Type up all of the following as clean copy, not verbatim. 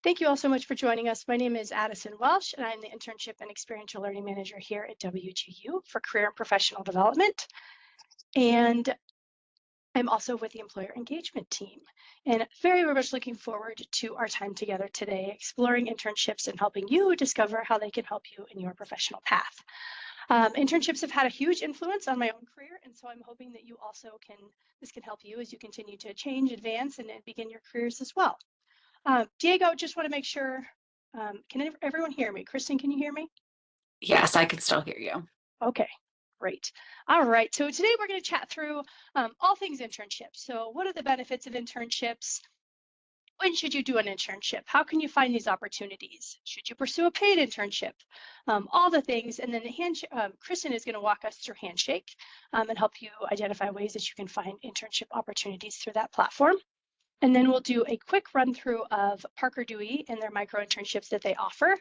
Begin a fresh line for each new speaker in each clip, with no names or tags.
Thank you all so much for joining us. My name is Addison Welsh, and I'm the Internship and Experiential Learning Manager here at WGU for Career and Professional Development. And I'm also with the Employer Engagement Team. And very much looking forward to our time together today, exploring internships and helping you discover how they can help you in your professional path. Internships have had a huge influence on my own career, and so I'm hoping that you also this can help you as you continue to change, advance, and begin your careers as well. Diego, just want to make sure, can everyone hear me? Kristen, can you hear me?
Yes, I can still hear you.
Okay, great. All right, so today we're going to chat through all things internships. So what are the benefits of internships? When should you do an internship? How can you find these opportunities? Should you pursue a paid internship? All the things, and then Kristen is going to walk us through Handshake and help you identify ways that you can find internship opportunities through that platform. And then we'll do a quick run through of Parker Dewey and their micro internships that they offer.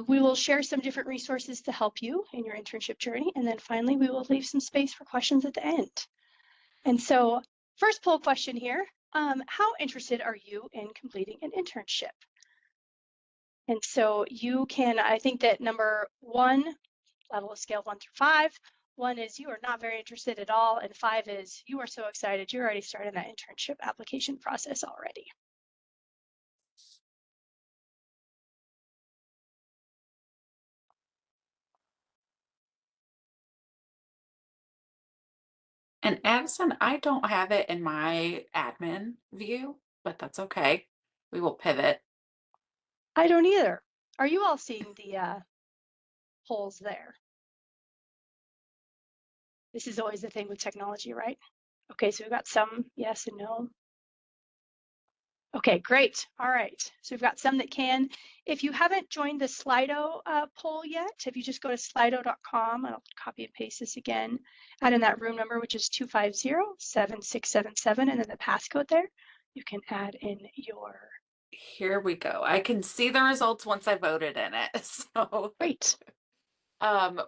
We will share some different resources to help you in your internship journey. And then finally, we will leave some space for questions at the end. And so first poll question here, how interested are you in completing an internship? And so you can, I think that number one, level of scale 1 through 5. 1 is you are not very interested at all, and 5 is you are so excited you're already starting that internship application process already.
And Addison, I don't have it in my admin view, but that's okay. We will pivot.
I don't either. Are you all seeing the polls there? This is always the thing with technology, right? Okay, so we've got some yes and no. Okay, great. All right. So we've got some that can. If you haven't joined the Slido poll yet, if you just go to slido.com, I'll copy and paste this again, add in that room number, which is 250-7677, and then the passcode there, you can add in your.
Here we go. I can see the results once I voted in it. So
Great.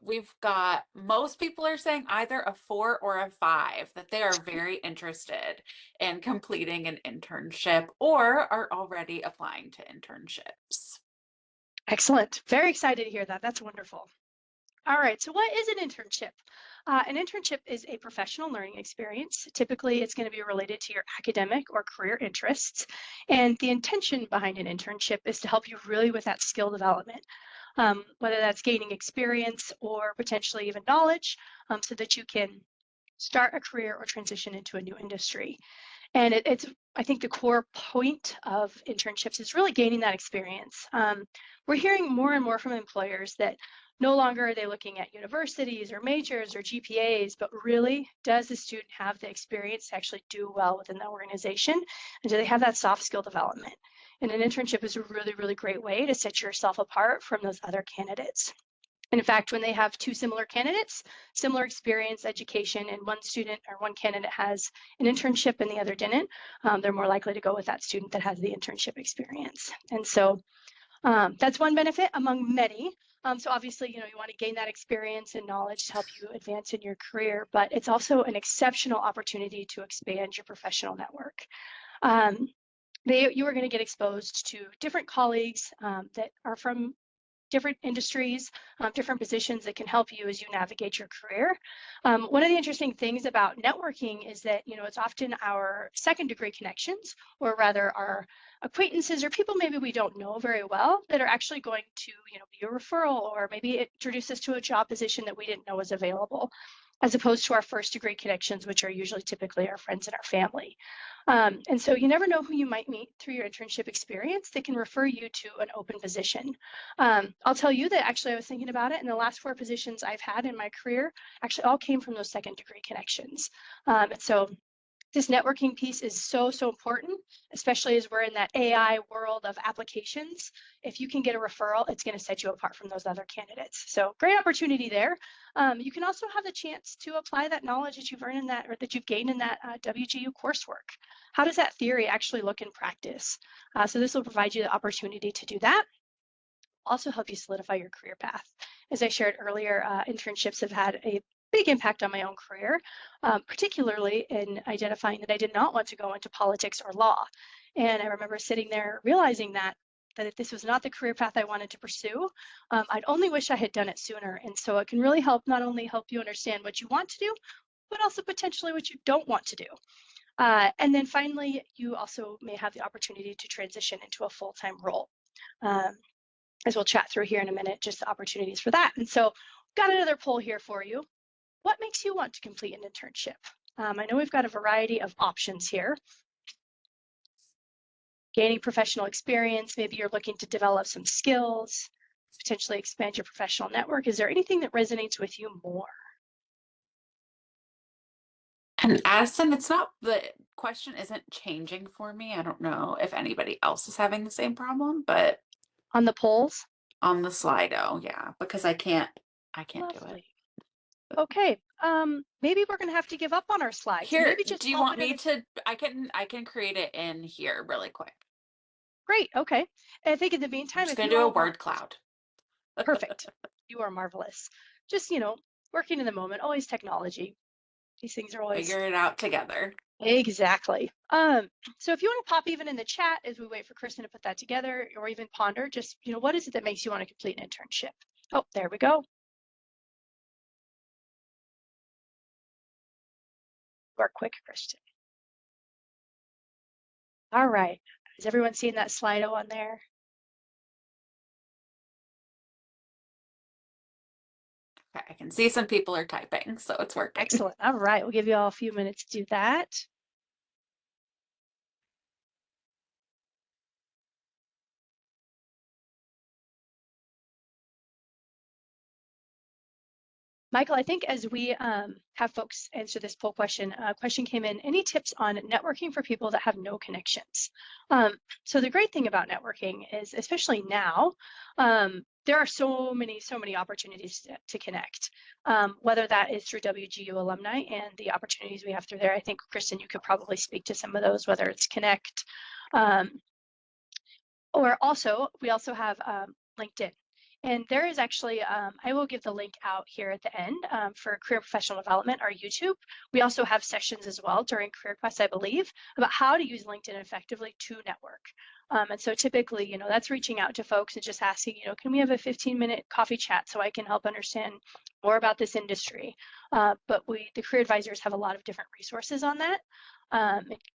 We've got most people are saying either a 4 or a 5, that they are very interested in completing an internship or are already applying to internships.
Excellent. Very excited to hear that. That's wonderful. All right, so what is an internship? An internship is a professional learning experience. Typically, it's going to be related to your academic or career interests. And the intention behind an internship is to help you really with that skill development, whether that's gaining experience or potentially even knowledge, so that you can start a career or transition into a new industry. And it's, I think the core point of internships is really gaining that experience. We're hearing more and more from employers that no longer are they looking at universities or majors or GPAs, but really, does the student have the experience to actually do well within the organization? And do they have that soft skill development? And an internship is a really, really great way to set yourself apart from those other candidates. And in fact, when they have two similar candidates, similar experience, education, and one student or one candidate has an internship and the other didn't, they're more likely to go with that student that has the internship experience. And so that's one benefit among many. So obviously, you want to gain that experience and knowledge to help you advance in your career, but it's also an exceptional opportunity to expand your professional network. You are going to get exposed to different colleagues that are from different industries, different positions that can help you as you navigate your career. One of the interesting things about networking is that, it's often our second degree connections, or rather our acquaintances or people maybe we don't know very well that are actually going to, be a referral, or maybe introduce us to a job position that we didn't know was available, as opposed to our first degree connections, which are usually typically our friends and our family. And so you never know who you might meet through your internship experience that can refer you to an open position. I'll tell you that actually I was thinking about it, and the last 4 positions I've had in my career actually all came from those second degree connections. And so this networking piece is so, so important, especially as we're in that AI world of applications. If you can get a referral, it's going to set you apart from those other candidates. So great opportunity there. You can also have the chance to apply that knowledge that you've earned in that, or that you've gained in that WGU coursework. How does that theory actually look in practice? So this will provide you the opportunity to do that. Also help you solidify your career path. As I shared earlier, internships have had a big impact on my own career, particularly in identifying that I did not want to go into politics or law. And I remember sitting there realizing that that if this was not the career path I wanted to pursue, I'd only wish I had done it sooner. And so it can really help not only help you understand what you want to do, but also potentially what you don't want to do. And then finally, you also may have the opportunity to transition into a full-time role. Um, as we'll chat through here in a minute, just the opportunities for that. And so got another poll here for you. What makes you want to complete an internship? I know we've got a variety of options here. Gaining professional experience, maybe you're looking to develop some skills, potentially expand your professional network. Is there anything that resonates with you more?
And Addison, it's not, the question isn't changing for me. I don't know if anybody else is having the same problem, but
On the polls?
on the Slido, yeah, because I can't do it.
Lovely. Okay, maybe we're gonna have to give up on our slides and
Here,
maybe just
do you
pop
want
it in
me
the,
to, I can create it in here really quick.
great, okay. And I think in the
I'm
meantime,
just
if
gonna
you
do a
all
word
want,
cloud.
perfect. You are marvelous. Just, working in the moment, always technology. These things are always,
Figure it out together.
exactly. So if you want to pop even in the chat as we wait for Kristen to put that together, or even ponder, just, what is it that makes you want to complete an internship? Oh, there we go. You are quick, Kristen. All right. Is everyone seeing that Slido on there?
Okay, I can see some people are typing, so it's working.
Excellent. All right. We'll give you all a few minutes to do that. Michael, I think as we have folks answer this poll question, a question came in, any tips on networking for people that have no connections? So the great thing about networking is, especially now, there are so many opportunities to connect, whether that is through WGU alumni and the opportunities we have through there. I think, Kristen, you could probably speak to some of those, whether it's Connect, or also, we also have LinkedIn. And there is actually, I will give the link out here at the end for career professional development, our YouTube. We also have sessions as well during Career Quest, I believe, about how to use LinkedIn effectively to network. And so typically, that's reaching out to folks and just asking, can we have a 15-minute coffee chat so I can help understand more about this industry? But the career advisors have a lot of different resources on that.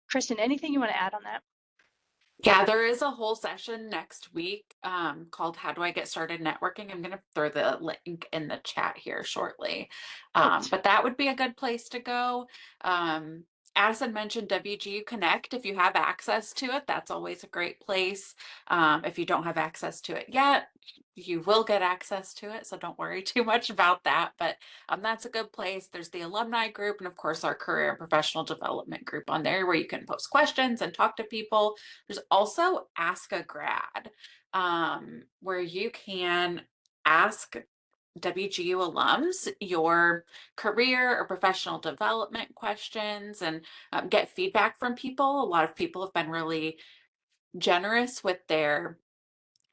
Kristen, anything you want to add on that?
Yeah, there is a whole session next week called How Do I Get Started Networking? I'm going to throw the link in the chat here shortly.
Great.
But that would be a good place to go. Addison mentioned WGU Connect. If you have access to it, that's always a great place. If you don't have access to it yet, you will get access to it, so don't worry too much about that. But that's a good place. There's the alumni group, and of course, our career and professional development group on there where you can post questions and talk to people. There's also Ask a Grad, where you can ask WGU alums your career or professional development questions and get feedback from people. A lot of people have been really generous with their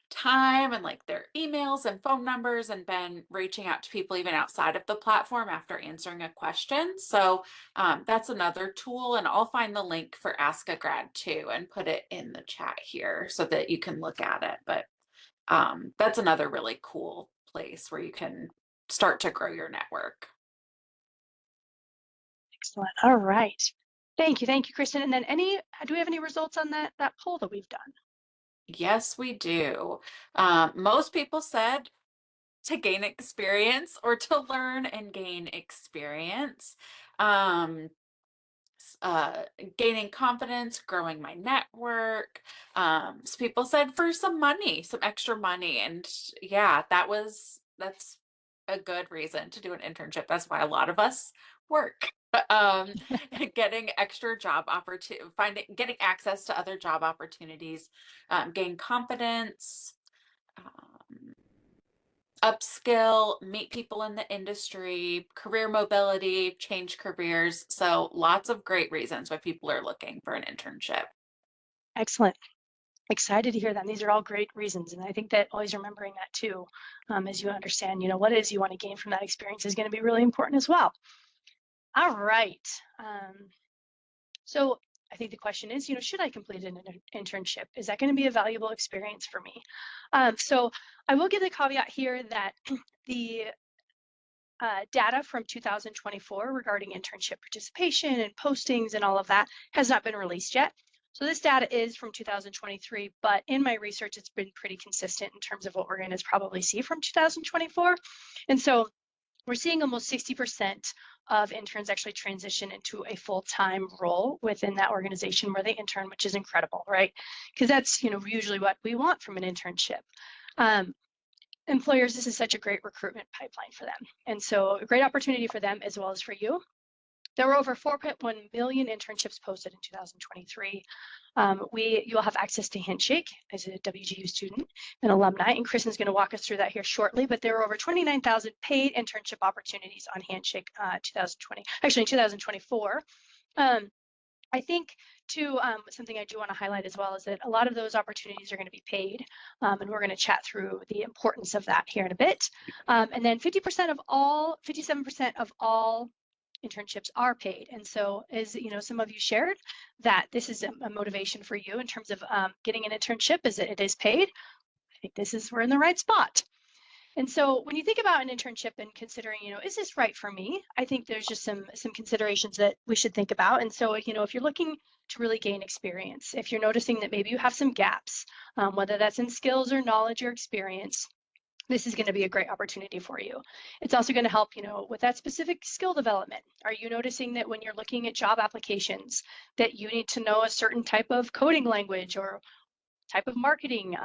time and like their emails and phone numbers and been reaching out to people even outside of the platform after answering a question. So that's another tool, and I'll find the link for Ask a Grad too and put it in the chat here so that you can look at it. But that's another really cool place where you can start to grow your network.
Excellent. All right. Thank you, Kristen. And then do we have any results on that poll that we've done?
Yes, we do. Most people said to gain experience or to learn and gain experience. Um, uh, Gaining confidence, growing my network. So people said for some money, some extra money. And yeah, that's a good reason to do an internship. That's why a lot of us work. Um, Getting extra job opportunity, getting access to other job opportunities, gain confidence, um, upskill, meet people in the industry, career mobility, change careers. So lots of great reasons why people are looking for an internship.
Excellent. Excited to hear that. These are all great reasons. And I think that always remembering that too, as you understand, what it is you want to gain from that experience is going to be really important as well. All right. So I think the question is, should I complete an internship? Is that going to be a valuable experience for me? So I will give the caveat here that the data from 2024 regarding internship participation and postings and all of that has not been released yet. So this data is from 2023, but in my research, it's been pretty consistent in terms of what we're going to probably see from 2024. And so we're seeing almost 60% of interns actually transition into a full-time role within that organization where they intern, which is incredible, right? Because that's usually what we want from an internship. Employers, this is such a great recruitment pipeline for them. And so a great opportunity for them as well as for you. There were over 4.1 million internships posted in 2023. You'll have access to Handshake as a WGU student and alumni, and Kristen's going to walk us through that here shortly. But there were over 29,000 paid internship opportunities on Handshake 2024. I think too, something I do want to highlight as well is that a lot of those opportunities are going to be paid, and we're going to chat through the importance of that here in a bit. And then 57% of all internships are paid. And so as some of you shared that this is a motivation for you in terms of getting an internship is that it is paid. I think we're in the right spot. And so when you think about an internship and considering, is this right for me? I think there's just some considerations that we should think about. And so, if you're looking to really gain experience, if you're noticing that maybe you have some gaps, whether that's in skills or knowledge or experience, this is going to be a great opportunity for you. It's also going to help, with that specific skill development. Are you noticing that when you're looking at job applications that you need to know a certain type of coding language or type of marketing,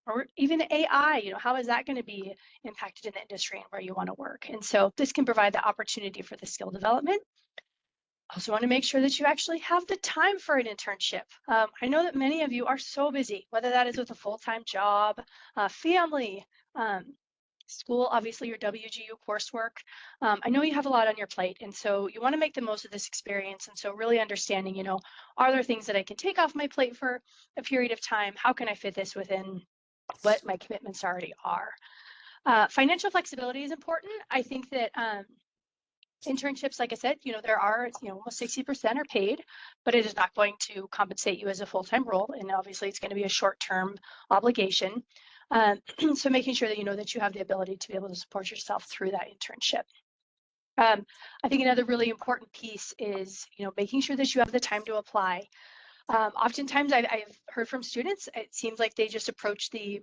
or even AI, how is that going to be impacted in the industry and where you want to work? And so this can provide the opportunity for the skill development. Also want to make sure that you actually have the time for an internship. I know that many of you are so busy, whether that is with a full-time job, family, school, obviously your WGU coursework. I know you have a lot on your plate, and so you want to make the most of this experience. And so really understanding, are there things that I can take off my plate for a period of time? How can I fit this within what my commitments already are? Financial flexibility is important. I think that internships, like I said, there are, almost 60% are paid, but it is not going to compensate you as a full-time role. And obviously it's going to be a short-term obligation. So making sure that that you have the ability to be able to support yourself through that internship. I think another really important piece is, making sure that you have the time to apply. Oftentimes I've heard from students, it seems like they just approach the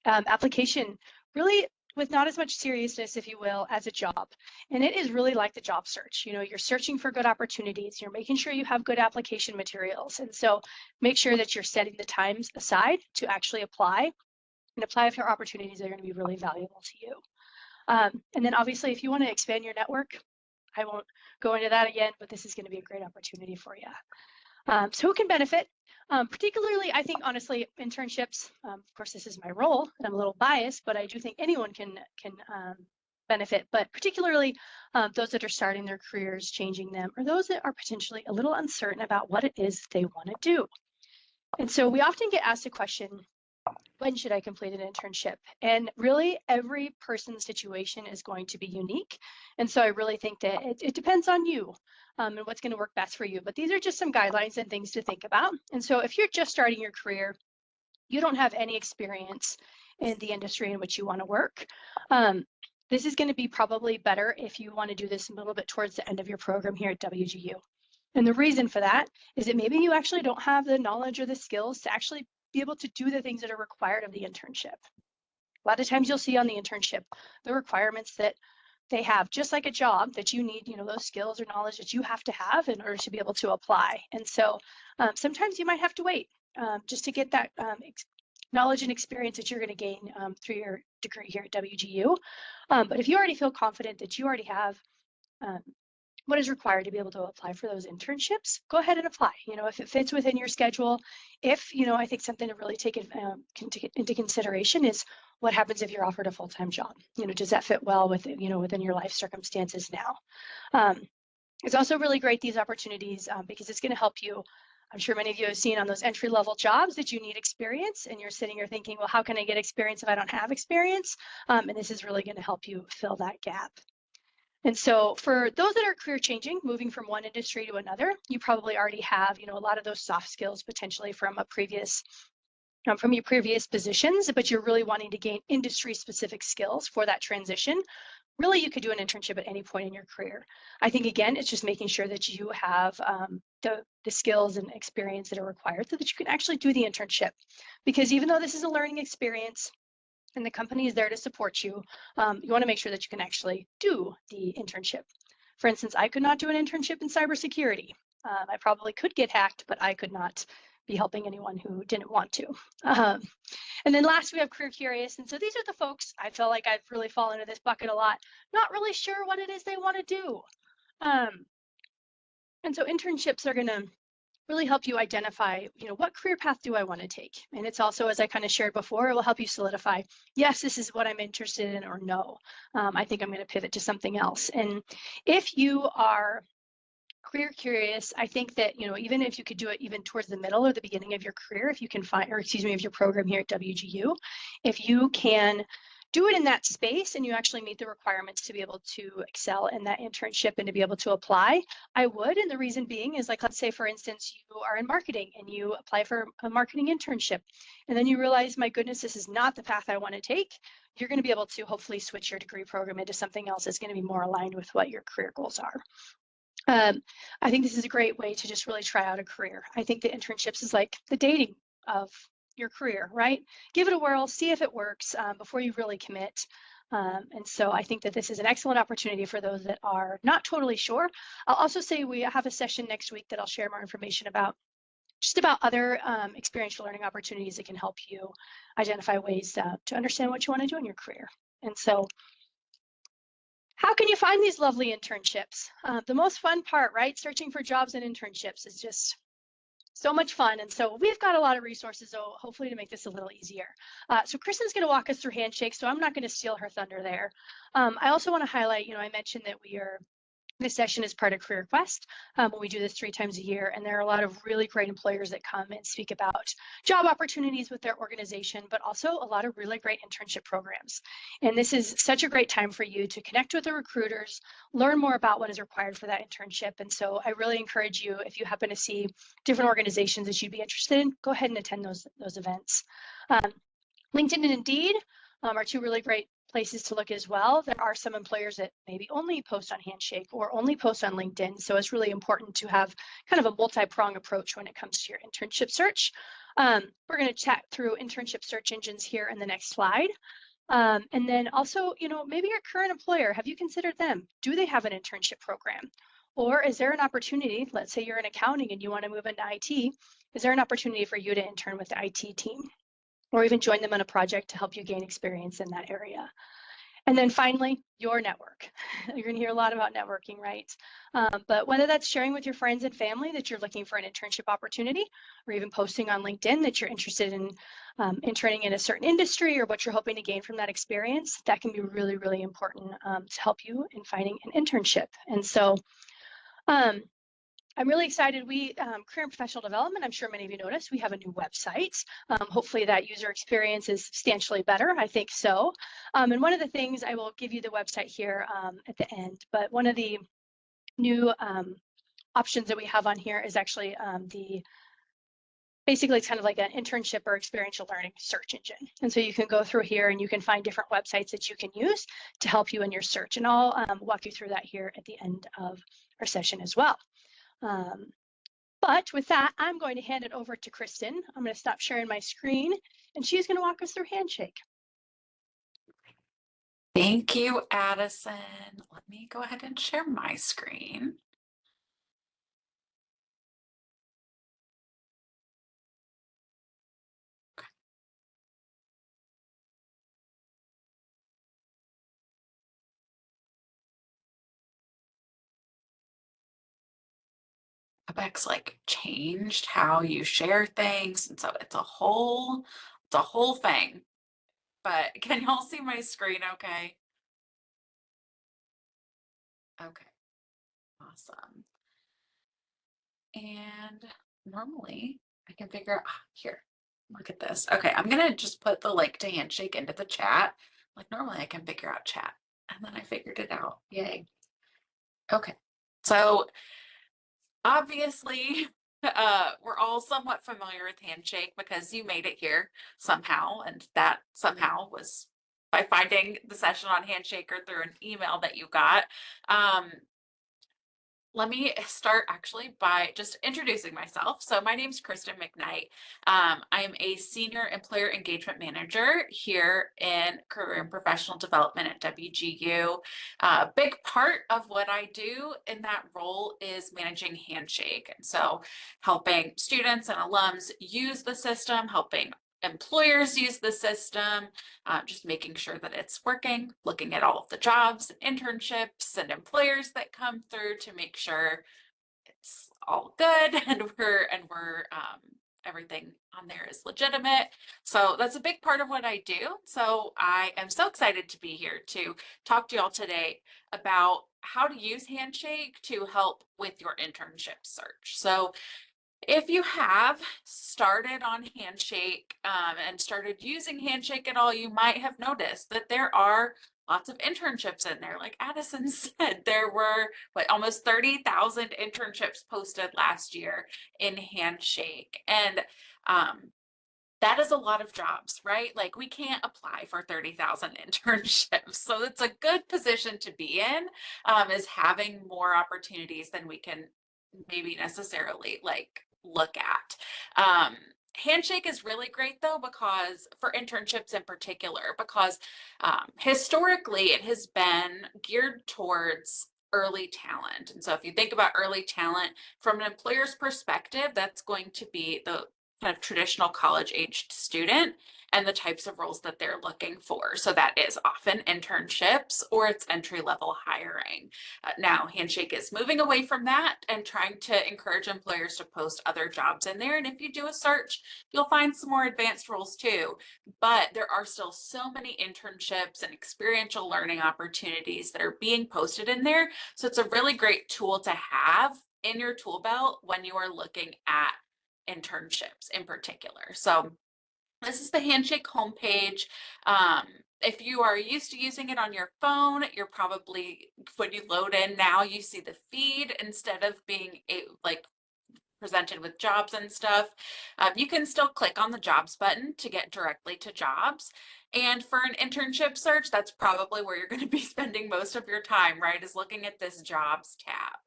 application really with not as much seriousness, if you will, as a job. And it is really like the job search. You're searching for good opportunities. You're making sure you have good application materials. And so make sure that you're setting the times aside to actually apply and apply for opportunities that are going to be really valuable to you. And then obviously, if you want to expand your network, I won't go into that again, but this is going to be a great opportunity for you. So who can benefit? Particularly, I think, honestly, internships, of course, this is my role, and I'm a little biased, but I do think anyone can benefit, but particularly those that are starting their careers, changing them, or those that are potentially a little uncertain about what it is they want to do. And so we often get asked the question, when should I complete an internship? And really, every person's situation is going to be unique. And so I really think that it depends on you and what's going to work best for you. But these are just some guidelines and things to think about. And so if you're just starting your career, you don't have any experience in the industry in which you want to work. This is going to be probably better if you want to do this a little bit towards the end of your program here at WGU. And the reason for that is that maybe you actually don't have the knowledge or the skills to actually be able to do the things that are required of the internship. A lot of times you'll see on the internship the requirements that they have, just like a job, that you need, those skills or knowledge that you have to have in order to be able to apply. And so sometimes you might have to wait just to get that knowledge and experience that you're going to gain through your degree here at WGU. But if you already feel confident that you already have what is required to be able to apply for those internships, go ahead and apply. If it fits within your schedule, if, I think something to really take into consideration is what happens if you're offered a full-time job. Does that fit well with, within your life circumstances now? It's also really great, these opportunities, because it's going to help you. I'm sure many of you have seen on those entry-level jobs that you need experience, and you're sitting here thinking, well, how can I get experience if I don't have experience? And this is really going to help you fill that gap. And so for those that are career changing, moving from one industry to another, you probably already have, a lot of those soft skills potentially from from your previous positions, but you're really wanting to gain industry specific skills for that transition. Really, you could do an internship at any point in your career. I think, again, it's just making sure that you have the skills and experience that are required so that you can actually do the internship. Because even though this is a learning experience, and the company is there to support you, you want to make sure that you can actually do the internship. For instance, I could not do an internship in cybersecurity. I probably could get hacked, but I could not be helping anyone who didn't want to. And then last, we have career curious. And so these are the folks I feel like I've really fallen into this bucket a lot, not really sure what it is they want to do. And so internships are going to really help you identify, what career path do I want to take? And it's also, as I kind of shared before, it will help you solidify, yes, this is what I'm interested in, or no, I think I'm going to pivot to something else. And if you are career curious, I think that, even if you could do it even towards the middle or the beginning of your career, if you can find, or excuse me, of your program here at WGU, if you can do it in that space and you actually meet the requirements to be able to excel in that internship and to be able to apply, I would. And the reason being is, like, let's say, for instance, you are in marketing and you apply for a marketing internship, and then you realize, my goodness, this is not the path I want to take. You're going to be able to hopefully switch your degree program into something else that's going to be more aligned with what your career goals are. I think this is a great way to just really try out a career. I think the internships is like the dating of your career, right? Give it a whirl, see if it works before you really commit. And so I think that this is an excellent opportunity for those that are not totally sure. I'll also say we have a session next week that I'll share more information about, just about other experiential learning opportunities that can help you identify ways to understand what you want to do in your career. And so how can you find these lovely internships? The most fun part, right? Searching for jobs and internships is just so much fun. And so we've got a lot of resources, though, hopefully to make this a little easier. So Kristen's going to walk us through Handshake, so I'm not going to steal her thunder there. I also want to highlight, I mentioned that this session is part of Career Quest. We do this 3 times a year, and there are a lot of really great employers that come and speak about job opportunities with their organization, but also a lot of really great internship programs. And this is such a great time for you to connect with the recruiters, learn more about what is required for that internship. And so I really encourage you, if you happen to see different organizations that you'd be interested in, go ahead and attend those events. LinkedIn and Indeed are 2 really great places to look as well. There are some employers that maybe only post on Handshake or only post on LinkedIn. So it's really important to have kind of a multi-prong approach when it comes to your internship search. We're going to chat through internship search engines here in the next slide. And then also, maybe your current employer, have you considered them? Do they have an internship program? Or is there an opportunity, let's say you're in accounting and you want to move into IT, is there an opportunity for you to intern with the IT team? Or even join them on a project to help you gain experience in that area. And then finally, your network. You're going to hear a lot about networking, right? But whether that's sharing with your friends and family that you're looking for an internship opportunity, or even posting on LinkedIn that you're interested in interning in a certain industry or what you're hoping to gain from that experience, that can be really, really important to help you in finding an internship. And so I'm really excited. We, Career and Professional Development, I'm sure many of you noticed, we have a new website. Hopefully that user experience is substantially better. I think so. And one of the things, I will give you the website here at the end, but one of the new options that we have on here is actually basically it's kind of like an internship or experiential learning search engine. And so you can go through here and you can find different websites that you can use to help you in your search. And I'll walk you through that here at the end of our session as well. But with that, I'm going to hand it over to Kristen. I'm going to stop sharing my screen, and she's going to walk us through Handshake.
Thank you, Addison. Let me go ahead and share my screen. Quebec's like changed how you share things, and so it's a whole thing. But can y'all see my screen okay? Okay, awesome. And normally I can figure out here, look at this. Okay, I'm gonna just put the link to Handshake into the chat. Like normally I can figure out chat, and then I figured it out. Yay. Okay. So obviously, we're all somewhat familiar with Handshake because you made it here somehow, and that somehow was by finding the session on Handshake or through an email that you got. Um, Let me start actually by just introducing myself. So my name is Kristen McKnight. I am a senior employer engagement manager here in career and professional development at WGU. A big part of what I do in that role is managing Handshake. And so helping students and alums use the system, helping employers use the system, just making sure that it's working, looking at all of the jobs and internships and employers that come through to make sure it's all good and we're everything on there is legitimate. So that's a big part of what I do. So I am so excited to be here to talk to y'all today about how to use Handshake to help with your internship search. So if you have started on Handshake and started using Handshake at all, you might have noticed that there are lots of internships in there. Like Addison said, there were almost 30,000 internships posted last year in Handshake. And that is a lot of jobs, right? Like we can't apply for 30,000 internships. So it's a good position to be in, is having more opportunities than we can maybe necessarily like look at. Handshake is really great though, because for internships in particular, because historically it has been geared towards early talent. And so if you think about early talent from an employer's perspective, that's going to be the kind of traditional college aged student and the types of roles that they're looking for. So that is often internships or it's entry level hiring. Now, Handshake is moving away from that and trying to encourage employers to post other jobs in there. And if you do a search, you'll find some more advanced roles too. But there are still so many internships and experiential learning opportunities that are being posted in there. So it's a really great tool to have in your tool belt when you are looking at internships in particular. So this is the Handshake homepage. If you are used to using it on your phone, you're probably, when you load in now, you see the feed instead of being like presented with jobs and stuff. You can still click on the jobs button to get directly to jobs. And for an internship search, that's probably where you're going to be spending most of your time, right? Is looking at this jobs tab.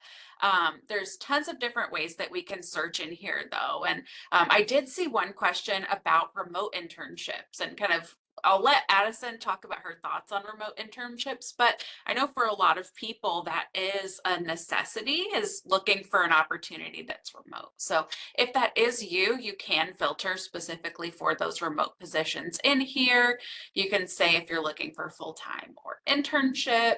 There's tons of different ways that we can search in here though. And I did see one question about remote internships and kind of I'll let Addison talk about her thoughts on remote internships, but I know for a lot of people that is a necessity, is looking for an opportunity that's remote. So if that is you, you can filter specifically for those remote positions in here. You can say if you're looking for full-time or internship.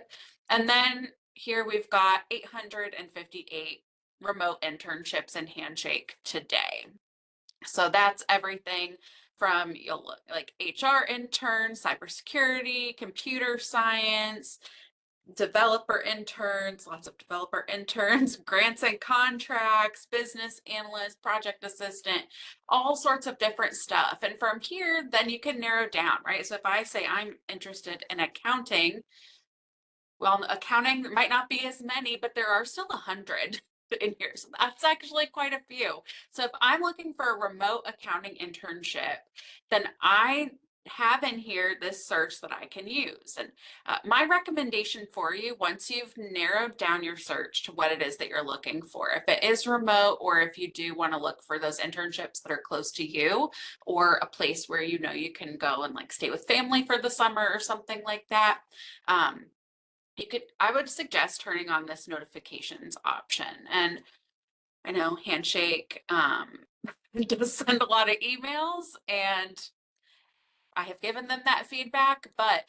And then here we've got 858 remote internships in Handshake today. So that's everything from you'll look like HR interns, cybersecurity, computer science, developer interns, lots of developer interns, grants and contracts, business analyst, project assistant, all sorts of different stuff. And from here, then you can narrow down, right? So if I say I'm interested in accounting, well, accounting might not be as many, but there are still 100 in here. So that's actually quite a few. So if I'm looking for a remote accounting internship, then I have in here this search that I can use. And my recommendation for you, once you've narrowed down your search to what it is that you're looking for, if it is remote, or if you do want to look for those internships that are close to you, or a place where you know you can go and like stay with family for the summer or something like that, I would suggest turning on this notifications option. And I know Handshake does send a lot of emails, and I have given them that feedback, but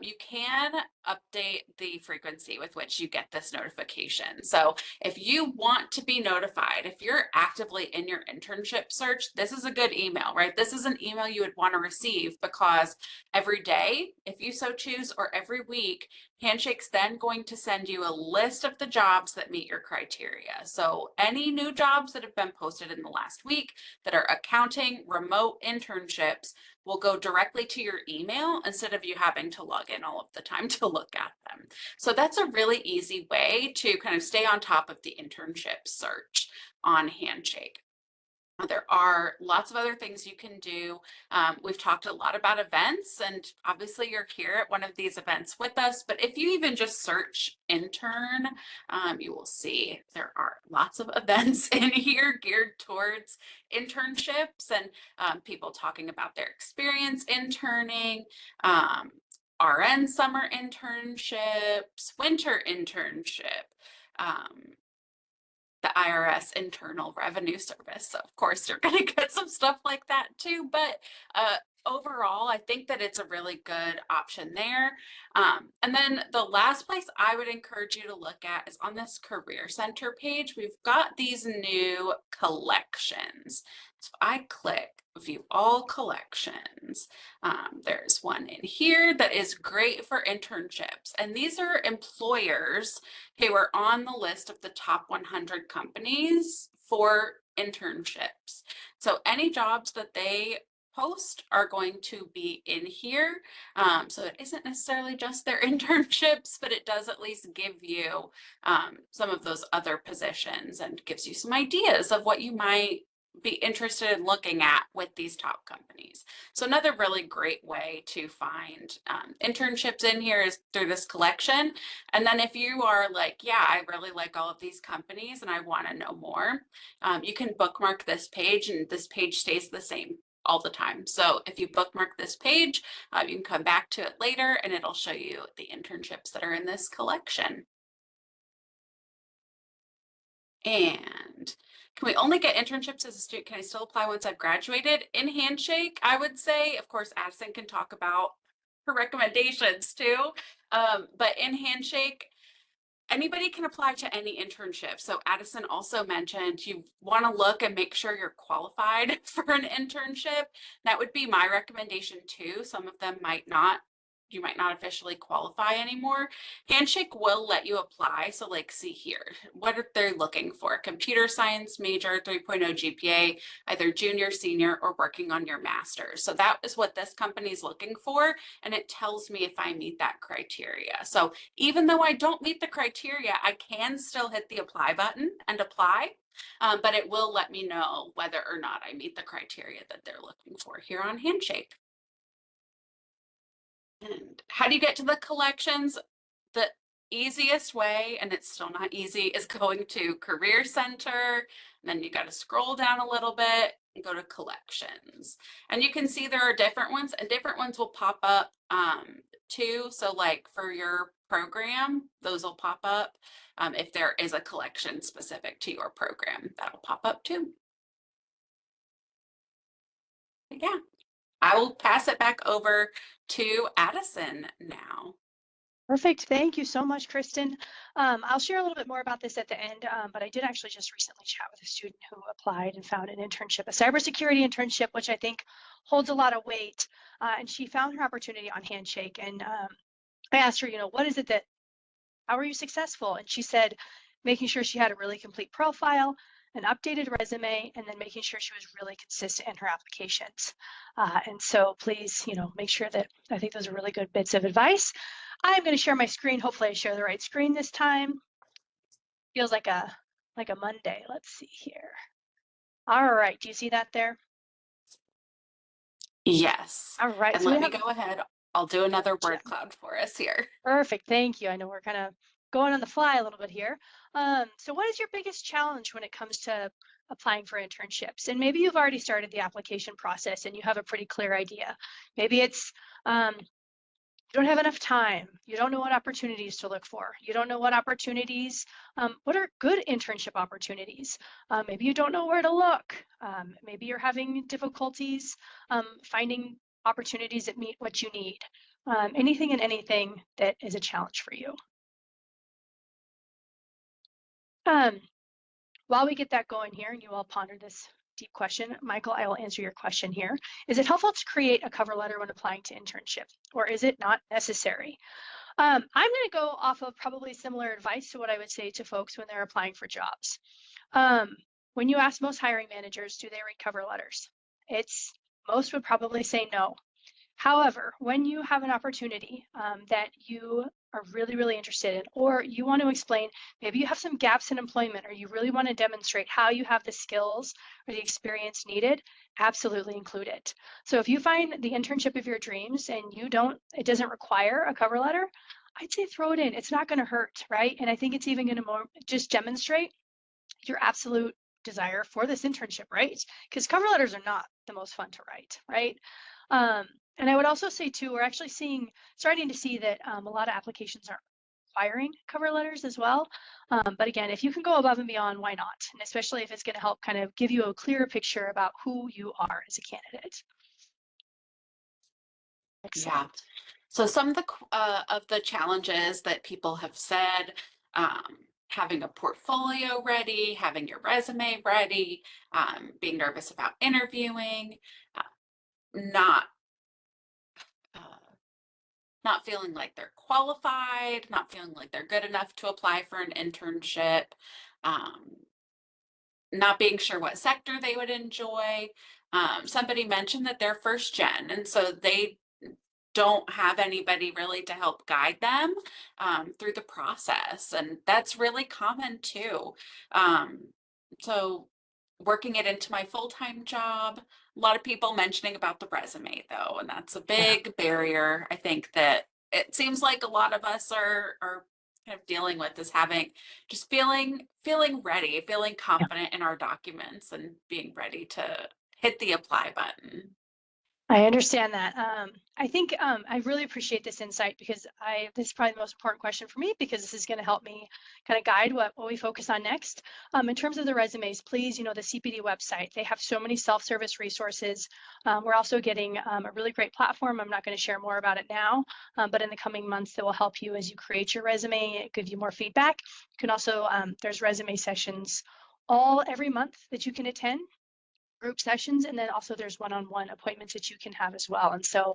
you can update the frequency with which you get this notification. So if you want to be notified, if you're actively in your internship search, this is a good email, right? This is an email you would want to receive, because every day, if you so choose, or every week, Handshake's then going to send you a list of the jobs that meet your criteria. So any new jobs that have been posted in the last week that are accounting remote internships will go directly to your email instead of you having to log log in all of the time to look at them. So that's a really easy way to kind of stay on top of the internship search on Handshake. There are lots of other things you can do. We've talked a lot about events, and obviously you're here at one of these events with us, but if you even just search intern, you will see there are lots of events in here geared towards internships and people talking about their experience interning, RN summer internships, winter internship, the IRS Internal Revenue Service. So of course, you're going to get some stuff like that too. But overall, I think that it's a really good option there. And then the last place I would encourage you to look at is on this Career Center page. We've got these new collections. So if I click View All Collections, there's one in here that is great for internships. And these are employers who are on the list of the top 100 companies for internships. So any jobs that they post are going to be in here. So it isn't necessarily just their internships, but it does at least give you some of those other positions and gives you some ideas of what you might be interested in looking at with these top companies. So another really great way to find internships in here is through this collection. And then if you are like, yeah, I really like all of these companies and I want to know more, you can bookmark this page, and this page stays the same all the time. So if you bookmark this page, you can come back to it later and it'll show you the internships that are in this collection. And can we only get internships as a student? Can I still apply once I've graduated? In Handshake, I would say, of course, Addison can talk about her recommendations too. But in Handshake, anybody can apply to any internship. So Addison also mentioned you want to look and make sure you're qualified for an internship. That would be my recommendation too. Some of them you might not officially qualify anymore. Handshake will let you apply. So like, see here, what are they looking for? Computer science major, 3.0 GPA, either junior, senior, or working on your master's. So that is what this company is looking for. And it tells me if I meet that criteria. So even though I don't meet the criteria, I can still hit the apply button and apply. But it will let me know whether or not I meet the criteria that they're looking for here on Handshake. And how do you get to the collections? The easiest way, and it's still not easy, is going to Career Center. And then you got to scroll down a little bit and go to collections. And you can see there are different ones, and different ones will pop up too. So like for your program, those will pop up. If there is a collection specific to your program, that'll pop up too. But yeah, I will pass it back over to Addison now.
Perfect. Thank you so much, Kristen. I'll share a little bit more about this at the end, but I did actually just recently chat with a student who applied and found an internship, a cybersecurity internship, which I think holds a lot of weight. And she found her opportunity on Handshake. And I asked her, what is it that, how are you successful? And she said, making sure she had a really complete profile, an updated resume, and then making sure she was really consistent in her applications. And so please, make sure that, I think those are really good bits of advice. I'm going to share my screen. Hopefully I share the right screen this time. Feels like a Monday. Let's see here. All right. Do you see that there?
Yes.
All right.
And
So
let me go ahead. I'll do another word cloud for us here.
Perfect. Thank you. I know we're kind of going on the fly a little bit here. So what is your biggest challenge when it comes to applying for internships? And maybe you've already started the application process and you have a pretty clear idea. Maybe it's you don't have enough time. You don't know what opportunities to look for. You don't know what opportunities, what are good internship opportunities? Maybe you don't know where to look. Maybe you're having difficulties finding opportunities that meet what you need. Anything and anything that is a challenge for you. While we get that going here and you all ponder this deep question, Michael, I will answer your question here. Is it helpful to create a cover letter when applying to internship, or is it not necessary? I'm going to go off of probably similar advice to what I would say to folks when they're applying for jobs. When you ask most hiring managers, do they read cover letters? Most would probably say no. However, when you have an opportunity that you are really, really interested in, or you want to explain, maybe you have some gaps in employment, or you really want to demonstrate how you have the skills or the experience needed, absolutely include it. So if you find the internship of your dreams and it doesn't require a cover letter, I'd say throw it in. It's not going to hurt, right? And I think it's even going to just demonstrate your absolute desire for this internship, right? Because cover letters are not the most fun to write, right? Um, and I would also say too, we're actually starting to see that a lot of applications are requiring cover letters as well. But again, if you can go above and beyond, why not? And especially if it's going to help kind of give you a clearer picture about who you are as a candidate.
Yeah.
Excellent.
So some of the challenges that people have said, having a portfolio ready, having your resume ready, being nervous about interviewing, uh, not uh, not feeling like they're qualified, not feeling like they're good enough to apply for an internship, um, not being sure what sector they would enjoy. Somebody mentioned that they're first gen, and so they don't have anybody really to help guide them through the process. And that's really common too. Um, so working it into my full-time job, a lot of people mentioning about the resume though, and that's a
Yeah.
big barrier. I think that it seems like a lot of us are kind of dealing with is having just feeling ready, feeling confident in our documents and being ready to hit the apply button.
I understand that. I think I really appreciate this insight because this is probably the most important question for me because this is going to help me kind of guide what we focus on next. In terms of the resumes, please, the CPD website, they have so many self-service resources. We're also getting a really great platform. I'm not going to share more about it now, but in the coming months, that will help you as you create your resume, give you more feedback. You can also, there's resume sessions every month that you can attend, group sessions, and then also there's one-on-one appointments that you can have as well. And so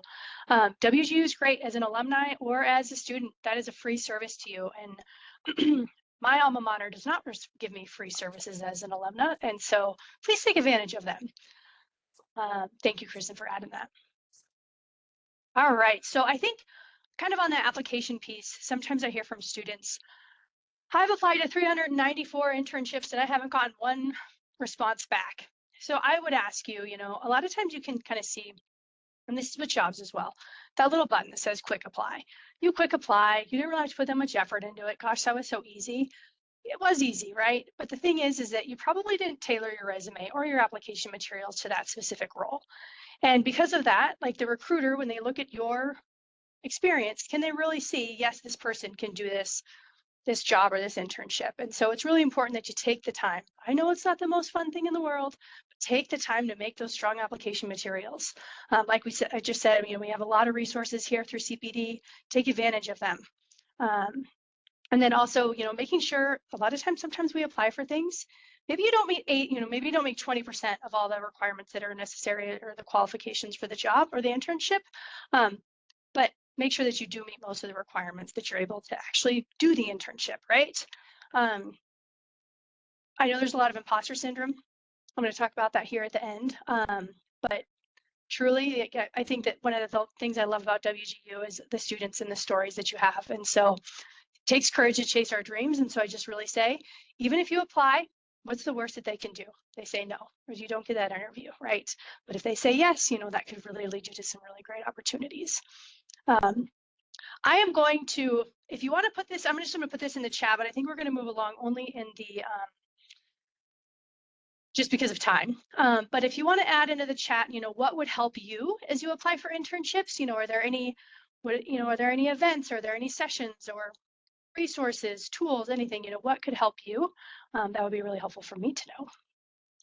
WGU is great as an alumni or as a student. That is a free service to you. And my alma mater does not give me free services as an alumna. And so please take advantage of them. Thank you, Kristen, for adding that. All right. So I think kind of on the application piece, sometimes I hear from students, I've applied to 394 internships and I haven't gotten one response back. So I would ask you, a lot of times you can kind of see, and this is with jobs as well, that little button that says quick apply. You quick apply, you didn't really have to put that much effort into it. Gosh, that was so easy. It was easy, right? But the thing is that you probably didn't tailor your resume or your application materials to that specific role. And because of that, like the recruiter, when they look at your experience, can they really see, yes, this person can do this job or this internship? And so it's really important that you take the time. I know it's not the most fun thing in the world, but take the time to make those strong application materials. Like I just said, we have a lot of resources here through CPD. Take advantage of them. Um, and then also, making sure a lot of times, sometimes we apply for things. Maybe you don't meet maybe you don't make 20% of all the requirements that are necessary or the qualifications for the job or the internship. Um, but make sure that you do meet most of the requirements that you're able to actually do the internship, right? Um, I know there's a lot of imposter syndrome. I'm going to talk about that here at the end. But truly, I think that one of the things I love about WGU is the students and the stories that you have. And so it takes courage to chase our dreams. And so I just really say, even if you apply, what's the worst that they can do? They say no, or you don't get that interview, right? But if they say yes, that could really lead you to some really great opportunities. I am going to, if you want to put this, I'm just going to put this in the chat, but I think we're going to move along only in the, just because of time. But if you want to add into the chat, what would help you as you apply for internships? Are there any, are there any events? Are there any sessions or resources, tools, anything, what could help you? That would be really helpful for me to know.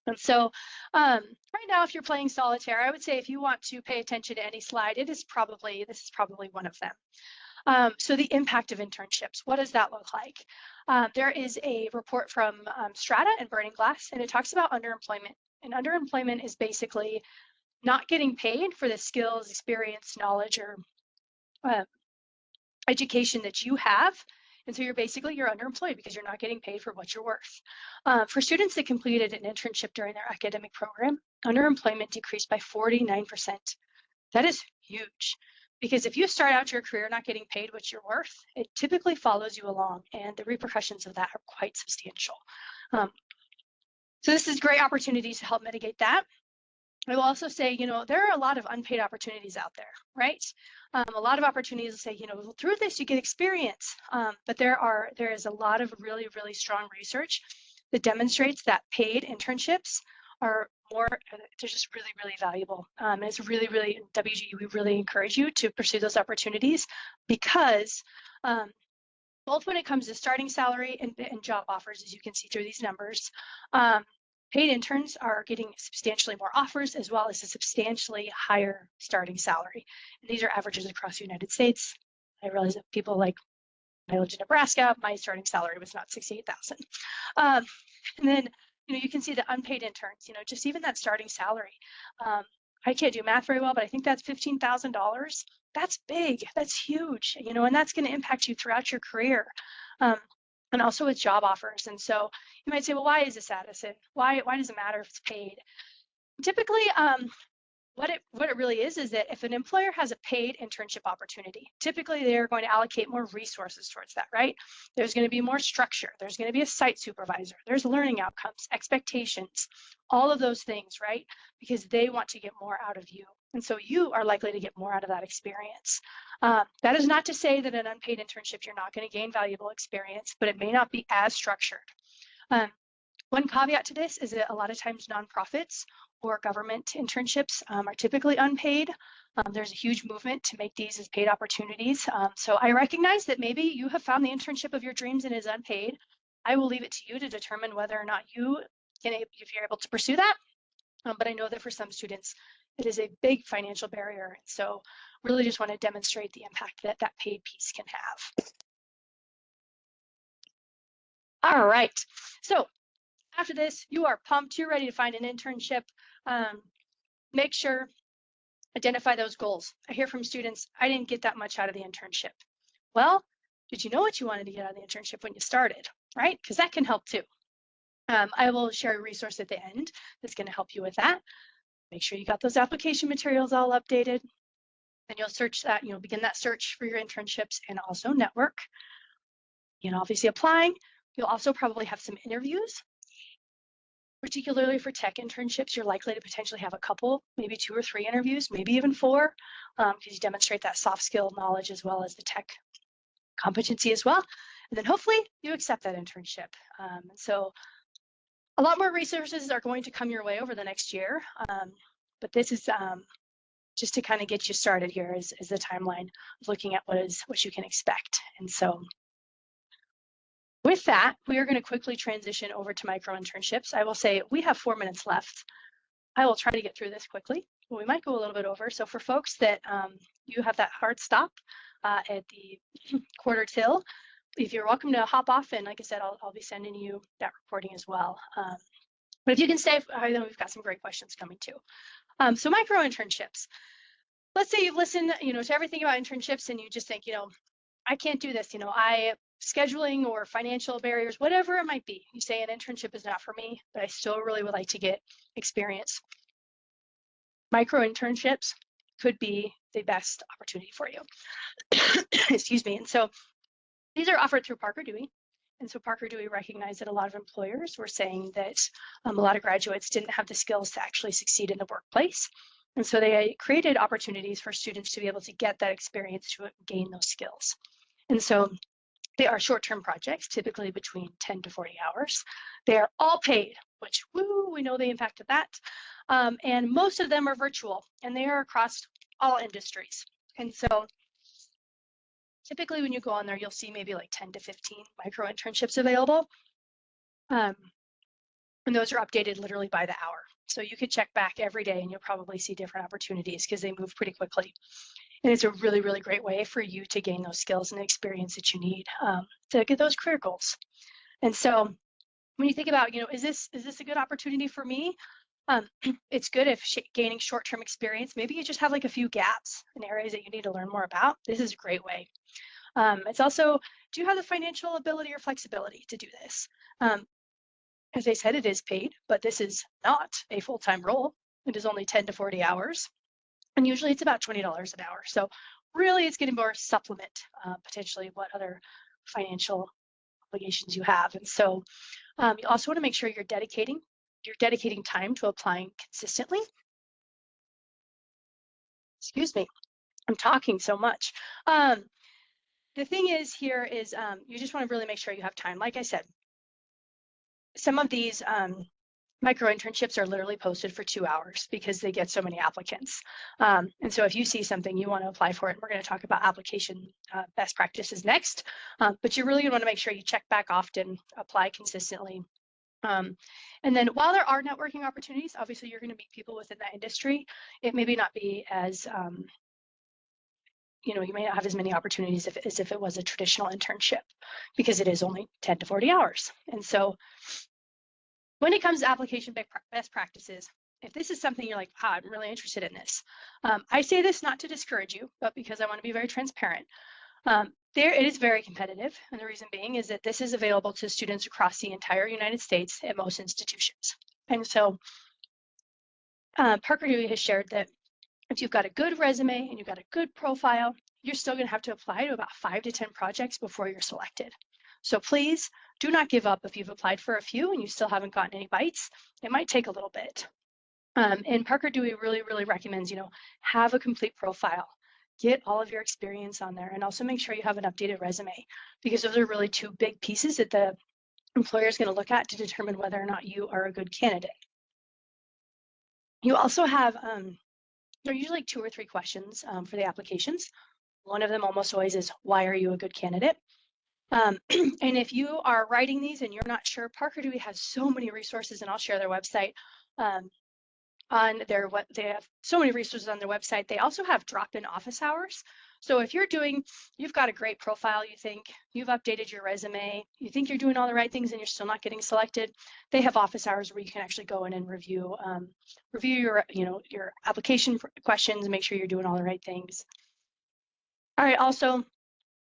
And so right now, if you're playing solitaire, I would say if you want to pay attention to any slide, this is probably one of them. So the impact of internships, what does that look like? There is a report from Strata and Burning Glass, and it talks about underemployment. And underemployment is basically not getting paid for the skills, experience, knowledge, or education that you have. And so you're underemployed because you're not getting paid for what you're worth. For students that completed an internship during their academic program, underemployment decreased by 49%. That is huge, because if you start out your career not getting paid what you're worth, it typically follows you along, and the repercussions of that are quite substantial. So this is great opportunities to help mitigate that. I will also say, there are a lot of unpaid opportunities out there, right? A lot of opportunities to say, through this you get experience, but there is a lot of really, really strong research that demonstrates that paid internships are they're just really, really valuable. And it's really, really, WGU, we really encourage you to pursue those opportunities, because both when it comes to starting salary and job offers, as you can see through these numbers, paid interns are getting substantially more offers, as well as a substantially higher starting salary. And these are averages across the United States. I realize that people like, I lived in Nebraska, my starting salary was not $68,000. And then, you can see the unpaid interns, just even that starting salary. I can't do math very well, but I think that's $15,000. That's big, that's huge, and that's going to impact you throughout your career. And also with job offers. And so you might say, well, why is this, Addison? Why does it matter if it's paid? Typically, what it really is that if an employer has a paid internship opportunity, typically they're going to allocate more resources towards that, right? There's going to be more structure. There's going to be a site supervisor. There's learning outcomes, expectations, all of those things, right? Because they want to get more out of you. And so you are likely to get more out of that experience. That is not to say that an unpaid internship, you're not going to gain valuable experience, but it may not be as structured. One caveat to this is that a lot of times nonprofits or government internships are typically unpaid. There's a huge movement to make these as paid opportunities. So I recognize that maybe you have found the internship of your dreams and is unpaid. I will leave it to you to determine whether or not if you're able to pursue that. But I know that for some students, it is a big financial barrier. So really just want to demonstrate the impact that that paid piece can have. All right, so after this, you are pumped, you're ready to find an internship. Make sure, identify those goals. I hear from students, I didn't get that much out of the internship. Well, did you know what you wanted to get out of the internship when you started, right? Because that can help too. I will share a resource at the end that's going to help you with that. Make sure you got those application materials all updated. Then you'll search that, begin that search for your internships and also network. Obviously applying. You'll also probably have some interviews. Particularly for tech internships, you're likely to potentially have a couple, maybe 2 or 3 interviews, maybe even 4, because you demonstrate that soft skill knowledge as well as the tech competency as well. And then hopefully you accept that internship. So a lot more resources are going to come your way over the next year. But this is just to kind of get you started here is the timeline of looking at what you can expect. And so with that, we are going to quickly transition over to micro internships. I will say we have 4 minutes left. I will try to get through this quickly, but we might go a little bit over. So for folks that you have that hard stop at the quarter till, if you're welcome to hop off, and like I said, I'll be sending you that recording as well. But if you can stay, I know we've got some great questions coming too. So micro internships. Let's say you've listened, to everything about internships, and you just think, I can't do this. Scheduling or financial barriers, whatever it might be. You say an internship is not for me, but I still really would like to get experience. Micro internships could be the best opportunity for you. Excuse me. And so these are offered through Parker Dewey. And so Parker Dewey recognized that a lot of employers were saying that a lot of graduates didn't have the skills to actually succeed in the workplace. And so they created opportunities for students to be able to get that experience to gain those skills. And so they are short-term projects, typically between 10 to 40 hours. They are all paid, which, we know the impact of that. And most of them are virtual, and they are across all industries. And so typically when you go on there, you'll see maybe like 10 to 15 micro internships available. And those are updated literally by the hour. So you could check back every day and you'll probably see different opportunities because they move pretty quickly. And it's a really, really great way for you to gain those skills and experience that you need to get those career goals. And so when you think about, is this a good opportunity for me? It's good if gaining short-term experience, maybe you just have like a few gaps in areas that you need to learn more about. This is a great way. It's also, do you have the financial ability or flexibility to do this? As I said, it is paid, but this is not a full-time role. It is only 10 to 40 hours. And usually it's about $20 an hour. So really it's going to more supplement potentially what other financial obligations you have. And so you also want to make sure you're dedicating time to applying consistently. Excuse me, I'm talking so much. The thing is here is you just want to really make sure you have time. Like I said, some of these micro internships are literally posted for 2 hours because they get so many applicants. And so if you see something you want to apply for it, we're going to talk about application best practices next. But you really want to make sure you check back often, apply consistently. And then while there are networking opportunities, obviously you're going to meet people within that industry. It maybe not be as you may not have as many opportunities as if it was a traditional internship because it is only 10 to 40 hours. And so when it comes to application best practices, if this is something you're like, I'm really interested in this, I say this not to discourage you, but because I want to be very transparent. It is very competitive, and the reason being is that this is available to students across the entire United States at most institutions. And so Parker Dewey has shared that if you've got a good resume and you've got a good profile, you're still going to have to apply to about 5 to 10 projects before you're selected. So please do not give up if you've applied for a few and you still haven't gotten any bites. It might take a little bit. And Parker Dewey really recommends, have a complete profile. Get all of your experience on there and also make sure you have an updated resume because those are really two big pieces that the employer is going to look at to determine whether or not you are a good candidate. You also have, there are usually like 2 or 3 questions for the applications. One of them almost always is, why are you a good candidate? And if you are writing these and you're not sure, Parker Dewey has so many resources, and I'll share their website on they have so many resources on their website. They also have drop-in office hours. So if you've got a great profile, you think you've updated your resume, you think you're doing all the right things and you're still not getting selected, they have office hours where you can actually go in and review your application questions, make sure you're doing all the right things. All right, also,